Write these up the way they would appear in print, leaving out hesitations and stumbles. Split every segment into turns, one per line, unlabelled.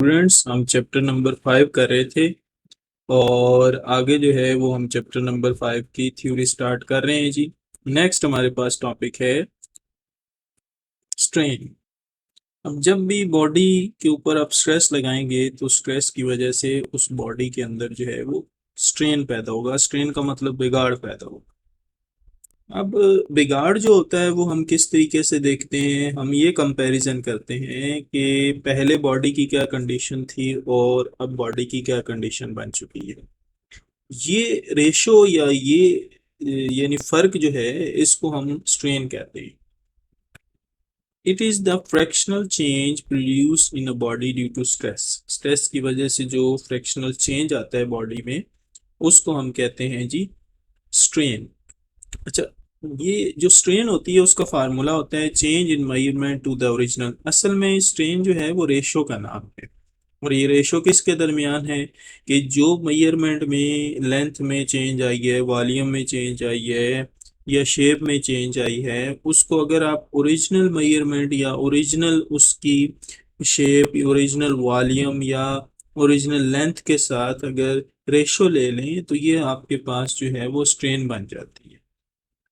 Students, हम chapter number 5 कर रहे थे और आगे जो है वो हम चैप्टर नंबर 5 की थ्योरी स्टार्ट कर रहे हैं जी। नेक्स्ट हमारे पास टॉपिक है स्ट्रेन। अब जब भी बॉडी के ऊपर आप स्ट्रेस लगाएंगे तो स्ट्रेस की वजह से उस बॉडी के अंदर जो है वो स्ट्रेन पैदा होगा। स्ट्रेन का मतलब बिगाड़ पैदा होगा। अब बिगाड़ जो होता है वो हम किस तरीके से देखते हैं, हम ये कंपैरिजन करते हैं कि पहले बॉडी की क्या कंडीशन थी और अब बॉडी की क्या कंडीशन बन चुकी है। ये रेशो या ये यानी फर्क जो है इसको हम स्ट्रेन कहते हैं। It is the fractional change produce in a body due to stress. Stress की वजह से जो फ्रैक्शनल चेंज आता है बॉडी में उसको हम कहते हैं जी स्ट्रेन। अच्छा, ये जो स्ट्रेन होती है उसका फार्मूला होता है change in measurement to the original. असल में स्ट्रेन जो है वो रेशो का नाम है और ये रेशो किसके दरमियान है कि जो मेजरमेंट में लेंथ में चेंज आई है, वॉल्यूम में चेंज आई है या शेप में चेंज आई है, उसको अगर आप ओरिजिनल मेजरमेंट या ओरिजिनल उसकी शेप, ओरिजिनल वॉल्यूम या ओरिजिनल लेंथ के साथ अगर रेशो ले लें तो ये आपके पास जो है वो स्ट्रेन बन जाती है।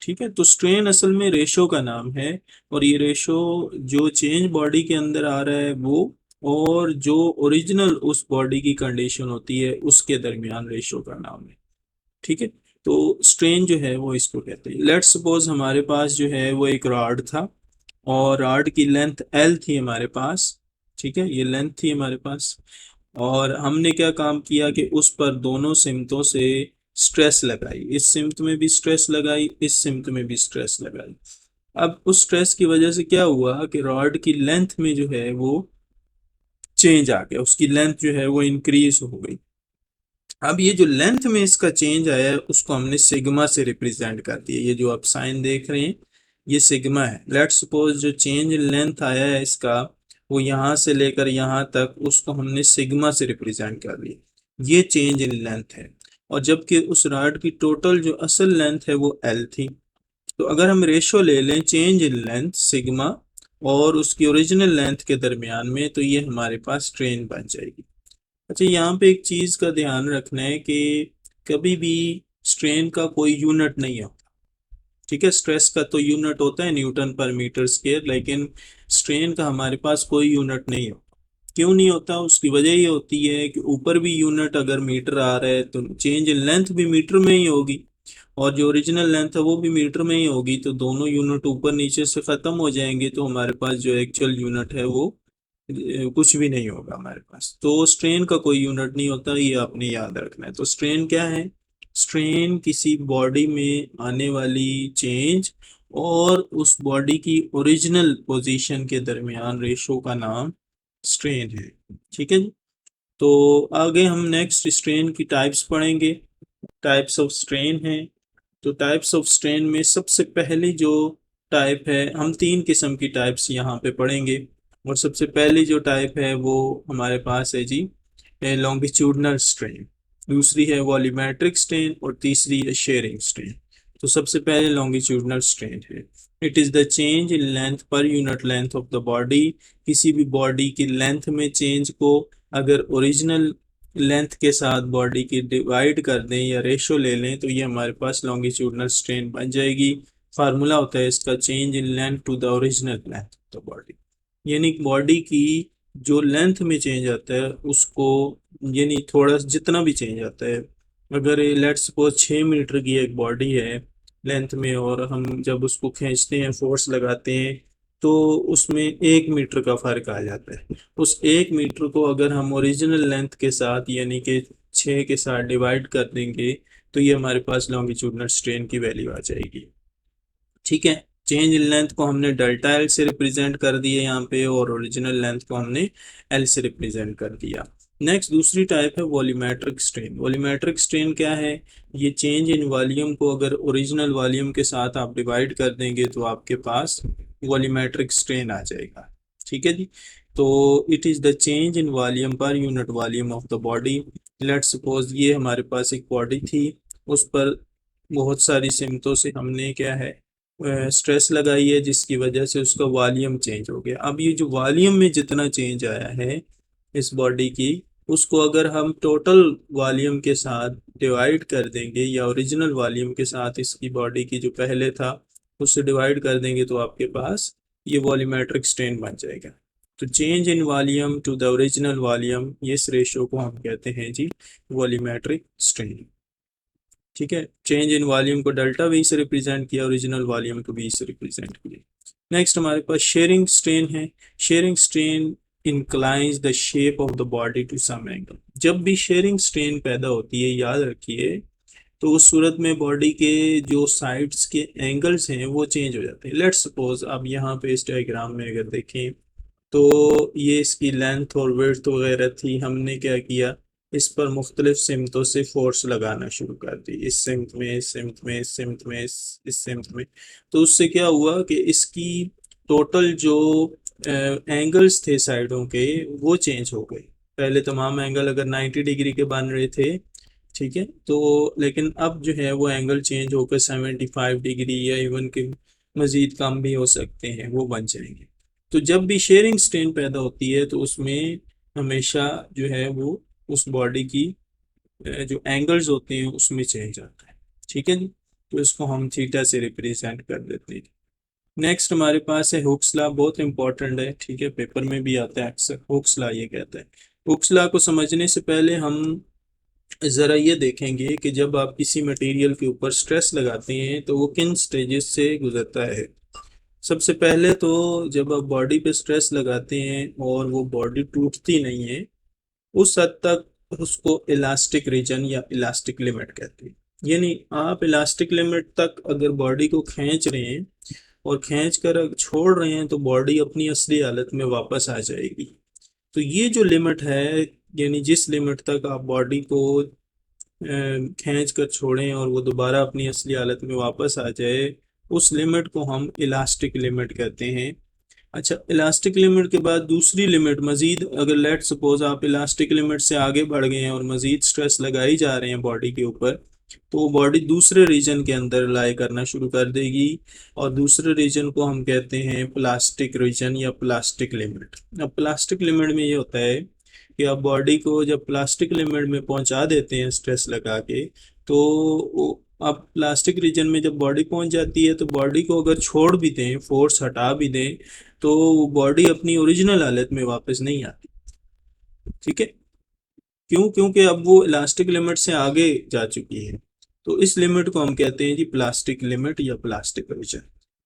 ठीक है, तो स्ट्रेन असल में रेशो का नाम है और ये रेशो जो चेंज बॉडी के अंदर आ रहा है वो और जो ओरिजिनल उस बॉडी की कंडीशन होती है उसके दरमियान रेशो का नाम है। ठीक है, तो स्ट्रेन जो है वो इसको कहते हैं। लेट्स सपोज हमारे पास जो है वो एक रॉड था और रॉड की लेंथ एल थी हमारे पास। ठीक है, ये लेंथ थी हमारे पास और हमने क्या काम किया कि उस पर दोनों सिमतों से स्ट्रेस लगाई, इस सिमत में भी स्ट्रेस लगाई, इस सिमत में भी स्ट्रेस लगाई। अब उस स्ट्रेस की वजह से क्या हुआ कि रॉड की लेंथ में जो है वो चेंज आ गया, उसकी लेंथ जो है वो इंक्रीज हो गई। अब ये जो लेंथ में इसका चेंज आया है उसको हमने सिग्मा से रिप्रेजेंट कर दिया। ये जो आप साइन देख रहे हैं ये सिग्मा है। लेट्स सपोज जो चेंज इन लेंथ आया है इसका वो यहाँ से लेकर यहाँ तक उसको हमने सिग्मा से रिप्रेजेंट कर लिया, ये चेंज इन लेंथ है। और जबकि उस रॉड की टोटल जो असल लेंथ है वो एल थी। तो अगर हम रेशो ले लें चेंज इन लेंथ सिग्मा और उसकी ओरिजिनल लेंथ के दरमियान में तो ये हमारे पास स्ट्रेन बन जाएगी। अच्छा, यहाँ पे एक चीज का ध्यान रखना है कि कभी भी स्ट्रेन का कोई यूनिट नहीं होता। ठीक है, स्ट्रेस का तो यूनिट होता है न्यूटन पर मीटर स्क्वायर, लेकिन स्ट्रेन का हमारे पास कोई यूनिट नहीं होता। क्यों नहीं होता? उसकी वजह ये होती है कि ऊपर भी यूनिट अगर मीटर आ रहा है तो चेंज इन लेंथ भी मीटर में ही होगी और जो ओरिजिनल लेंथ है वो भी मीटर में ही होगी, तो दोनों यूनिट ऊपर नीचे से खत्म हो जाएंगे तो हमारे पास जो एक्चुअल यूनिट है वो कुछ भी नहीं होगा हमारे पास। तो स्ट्रेन का कोई यूनिट नहीं होता, ये आपने याद रखना है। तो स्ट्रेन क्या है? स्ट्रेन किसी बॉडी में आने वाली चेंज और उस बॉडी की ओरिजिनल पोजीशन के दरमियान रेशो का नाम स्ट्रेन है। ठीक है जी। तो आगे हम नेक्स्ट स्ट्रेन की टाइप्स पढ़ेंगे। टाइप्स ऑफ स्ट्रेन है। तो टाइप्स ऑफ स्ट्रेन में सबसे पहली जो टाइप है, हम तीन किस्म की टाइप्स यहाँ पे पढ़ेंगे और सबसे पहली जो टाइप है वो हमारे पास है जी लॉन्गिट्यूडनल स्ट्रेन, दूसरी है वॉल्यूमेट्रिक स्ट्रेन और तीसरी है शेयरिंग स्ट्रेन। तो सबसे पहले लॉन्गिट्यूडनल स्ट्रेन है। It is the change in length per unit length of the body. किसी भी बॉडी की लेंथ में चेंज को अगर ओरिजिनल लेंथ के साथ बॉडी की डिवाइड कर दें या रेशो ले लें तो ये हमारे पास लॉन्गिट्यूडनल स्ट्रेन बन जाएगी। फार्मूला होता है इसका change in length to the original length of the body. यानी बॉडी की जो लेंथ में चेंज आता है उसको, यानी थोड़ा जितना भी चेंज आता है, अगर लेट्स सपोज 6 मीटर की एक बॉडी है लेंथ में और हम जब उसको खींचते हैं, फोर्स लगाते हैं, तो उसमें 1 मीटर का फर्क आ जाता है। उस 1 मीटर को अगर हम ओरिजिनल लेंथ के साथ यानी कि 6 के साथ डिवाइड कर देंगे तो ये हमारे पास लॉन्गिट्यूडनल स्ट्रेन की वैल्यू आ जाएगी। ठीक है, चेंज इन लेंथ को हमने डेल्टा एल से रिप्रेजेंट कर दिया यहाँ पे और ओरिजिनल लेंथ को हमने एल से रिप्रेजेंट कर दिया। नेक्स्ट दूसरी टाइप है वॉल्यूमेट्रिक स्ट्रेन। वॉल्यूमेट्रिक स्ट्रेन क्या है? ये चेंज इन वॉल्यूम को अगर ओरिजिनल वॉल्यूम के साथ आप डिवाइड कर देंगे तो आपके पास वॉल्यूमेट्रिक स्ट्रेन आ जाएगा। ठीक है जी। तो it is the change in volume per unit volume of the body. Let's suppose ये हमारे पास एक बॉडी थी, उस पर बहुत सारी सिमतों से हमने क्या है स्ट्रेस लगाई है जिसकी वजह से उसका वॉल्यूम चेंज हो गया। अब ये जो वॉल्यूम में जितना चेंज आया है इस बॉडी की, उसको अगर हम टोटल वॉल्यूम के साथ डिवाइड कर देंगे या ओरिजिनल वॉल्यूम के साथ इसकी बॉडी की जो पहले था उससे डिवाइड कर देंगे तो आपके पास ये वॉल्यूमेट्रिक स्ट्रेन बन जाएगा। तो change in volume to the original volume, ये इस रेशियो को हम कहते हैं जी वॉल्यूमेट्रिक स्ट्रेन। ठीक है, चेंज इन वॉल्यूम को डेल्टा वी से रिप्रेजेंट किया, ओरिजिनल वॉल्यूम को वी से रिप्रेजेंट किया। नेक्स्ट हमारे पास शेयरिंग स्ट्रेन है। Shearing strain inclines the shape of the body to some angle. जब भी शेयरिंग स्ट्रेन पैदा होती है, याद रखिए, तो उस सूरत में बॉडी के जो साइड्स के एंगल्स हैं वो चेंज हो जाते हैं। लेट्स सपोज अब यहाँ पे इस डायग्राम में अगर देखें तो ये इसकी लेंथ और विड्थ वगैरह थी, हमने क्या किया, इस पर मुख्तलिफ सिमतों से फोर्स लगाना शुरू कर दी, इस सिमत में, इस सिमत में, इस सिमत में, इस सिमत में। तो उससे क्या हुआ कि इसकी टोटल जो एंगल्स थे साइडों के वो चेंज हो गए। पहले तमाम एंगल अगर 90 डिग्री के बन रहे थे, ठीक है, तो लेकिन अब जो है वो एंगल चेंज होकर 75 डिग्री या इवन के मज़ीद कम भी हो सकते हैं, वो बन जाएंगे। तो जब भी शेयरिंग स्ट्रेन पैदा होती है तो उसमें हमेशा जो है वो उस बॉडी की जो एंगल्स होते हैं उसमें चेंज आता है। ठीक है जी, तो इसको हम थीटा से रिप्रेजेंट कर देते हैं। नेक्स्ट हमारे पास है हुक्स लॉ, बहुत इंपॉर्टेंट है, ठीक है, पेपर में भी आता है अक्सर। हुक्स लॉ ये कहता है, हुक्स लॉ को समझने से पहले हम ज़रा ये देखेंगे कि जब आप किसी मटेरियल के ऊपर स्ट्रेस लगाते हैं तो वो किन स्टेजेस से गुजरता है। सबसे पहले तो जब आप बॉडी पे स्ट्रेस लगाते हैं और वो बॉडी टूटती नहीं है, उस हद तक उसको इलास्टिक रीजन या इलास्टिक लिमिट कहते हैं। यानी आप इलास्टिक लिमिट तक अगर बॉडी को खींच रहे हैं और खींच कर छोड़ रहे हैं तो बॉडी अपनी असली हालत में वापस आ जाएगी। तो ये जो लिमिट है, यानी जिस लिमिट तक आप बॉडी को खींच कर छोड़ें और वो दोबारा अपनी असली हालत में वापस आ जाए, उस लिमिट को हम इलास्टिक लिमिट कहते हैं। अच्छा, इलास्टिक लिमिट के बाद दूसरी लिमिट मजीद, अगर लेट सपोज आप इलास्टिक लिमिट से आगे बढ़ गए हैं और मजीद स्ट्रेस लगाई जा रहे हैं बॉडी के ऊपर, तो वो बॉडी दूसरे रीजन के अंदर लाई करना शुरू कर देगी और दूसरे रीजन को हम कहते हैं प्लास्टिक रीजन या प्लास्टिक लिमिट। अब प्लास्टिक लिमिट में ये होता है कि आप बॉडी को जब प्लास्टिक लिमिट में पहुंचा देते हैं स्ट्रेस लगा के, तो अब प्लास्टिक रीजन में जब बॉडी पहुंच जाती है तो बॉडी को अगर छोड़ भी दें, फोर्स हटा भी दें, तो बॉडी अपनी ओरिजिनल हालत में वापस नहीं आती। ठीक है, क्यों? क्योंकि अब वो इलास्टिक लिमिट से आगे जा चुकी है। तो इस लिमिट को हम कहते हैं जी प्लास्टिक लिमिट या प्लास्टिक रीजन।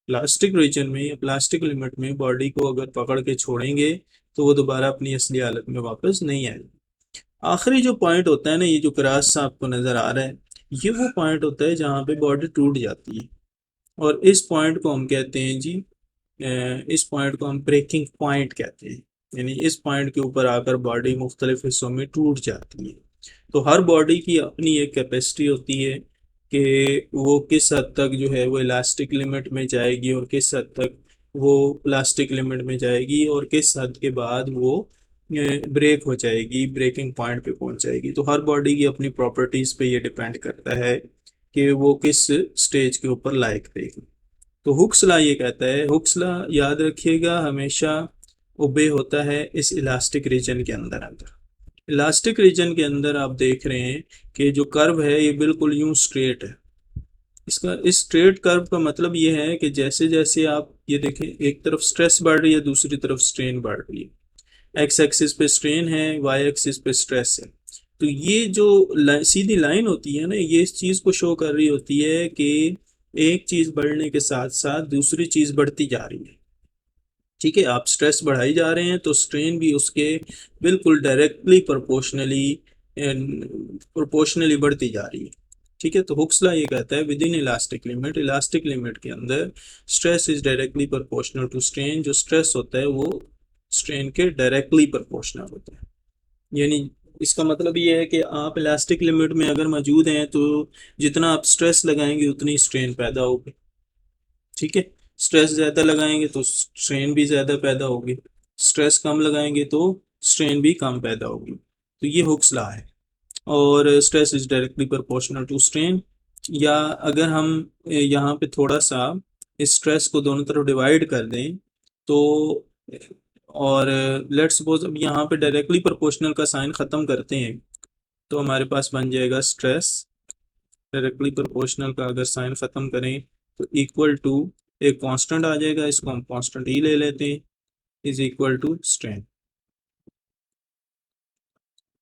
प्लास्टिक रीजन में या प्लास्टिक लिमिट में बॉडी को अगर पकड़ के छोड़ेंगे तो वो दोबारा अपनी असली हालत में वापस नहीं आएगी। आखिरी जो पॉइंट होता है ना, ये जो क्रॉस सा आपको नजर आ रहा है, ये वो पॉइंट होता है जहाँ पे बॉडी टूट जाती है और इस पॉइंट को हम कहते हैं जी इस पॉइंट को हम ब्रेकिंग पॉइंट कहते हैं। यानी इस पॉइंट के ऊपर आकर बॉडी मुख्तलिफ हिस्सों में टूट जाती है। तो हर बॉडी की अपनी एक कैपेसिटी होती है कि वो किस हद तक जो है वो इलास्टिक लिमिट में जाएगी और किस हद तक वो प्लास्टिक लिमिट में जाएगी और किस हद के बाद वो ब्रेक हो जाएगी, ब्रेकिंग पॉइंट पे पहुंच जाएगी। तो हर बॉडी की अपनी प्रॉपर्टीज पे ये डिपेंड करता है कि वो किस स्टेज के ऊपर लायक रहेगी। तो हुक्स लॉ ये कहता है, हुक्स लॉ याद रखिएगा हमेशा ओबे होता है इस इलास्टिक रीजन के अंदर अंदर। इलास्टिक रीजन के अंदर आप देख रहे हैं कि जो कर्व है ये बिल्कुल यूं स्ट्रेट है। इसका इस स्ट्रेट कर्व का मतलब ये है कि जैसे जैसे आप ये देखें, एक तरफ स्ट्रेस बढ़ रही है, दूसरी तरफ स्ट्रेन बढ़ रही है। एक्स एक्सिस पे स्ट्रेन है, वाई एक्सिस पे स्ट्रेस है। तो ये जो सीधी लाइन होती है ना, ये इस चीज को शो कर रही होती है कि एक चीज बढ़ने के साथ साथ दूसरी चीज बढ़ती जा रही है। ठीक है, आप स्ट्रेस बढ़ाई जा रहे हैं तो स्ट्रेन भी उसके बिल्कुल डायरेक्टली प्रोपोर्शनली बढ़ती जा रही है। ठीक है, तो हुक्स लॉ ये कहता है within elastic limit, elastic limit के अंदर stress is directly proportional to strain. जो स्ट्रेस होता है वो स्ट्रेन के डायरेक्टली प्रोपोर्शनल होता है। यानी इसका मतलब ये है कि आप इलास्टिक लिमिट में अगर मौजूद हैं तो जितना आप स्ट्रेस लगाएंगे उतनी स्ट्रेन पैदा होगी। ठीक है, स्ट्रेस ज्यादा लगाएंगे तो स्ट्रेन भी ज्यादा पैदा होगी, स्ट्रेस कम लगाएंगे तो स्ट्रेन भी कम पैदा होगी। तो ये हुक्स लॉ है। और stress is directly proportional to strain. या अगर हम यहाँ पे थोड़ा सा इस स्ट्रेस को दोनों तरफ डिवाइड कर दें तो और लेट्स सपोज अब यहाँ पे डायरेक्टली प्रोपोर्शनल का साइन ख़त्म करते हैं तो हमारे पास बन जाएगा स्ट्रेस। डायरेक्टली प्रोपोर्शनल का अगर साइन ख़त्म करें तो इक्वल टू एक कांस्टेंट आ जाएगा, इसको हम कांस्टेंट ही ले लेते हैं, इज इक्वल टू स्ट्रेन।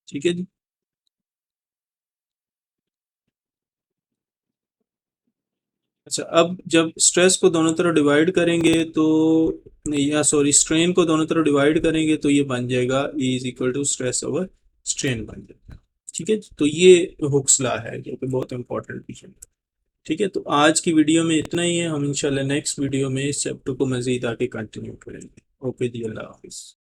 ठीक है जी। अच्छा, अब जब स्ट्रेस को दोनों तरफ डिवाइड करेंगे तो, या सॉरी, स्ट्रेन को दोनों तरफ डिवाइड करेंगे तो ये बन जाएगा E is equal to stress over strain बन जाएगा। ठीक है, तो ये हुक्स लॉ है जो कि बहुत इंपॉर्टेंट भी है। ठीक है, तो आज की वीडियो में इतना ही है। हम इंशाल्लाह नेक्स्ट वीडियो में इस चैप्टर को मजीद आगे कंटिन्यू करेंगे। ओके जी, अल्लाह हाफिज़।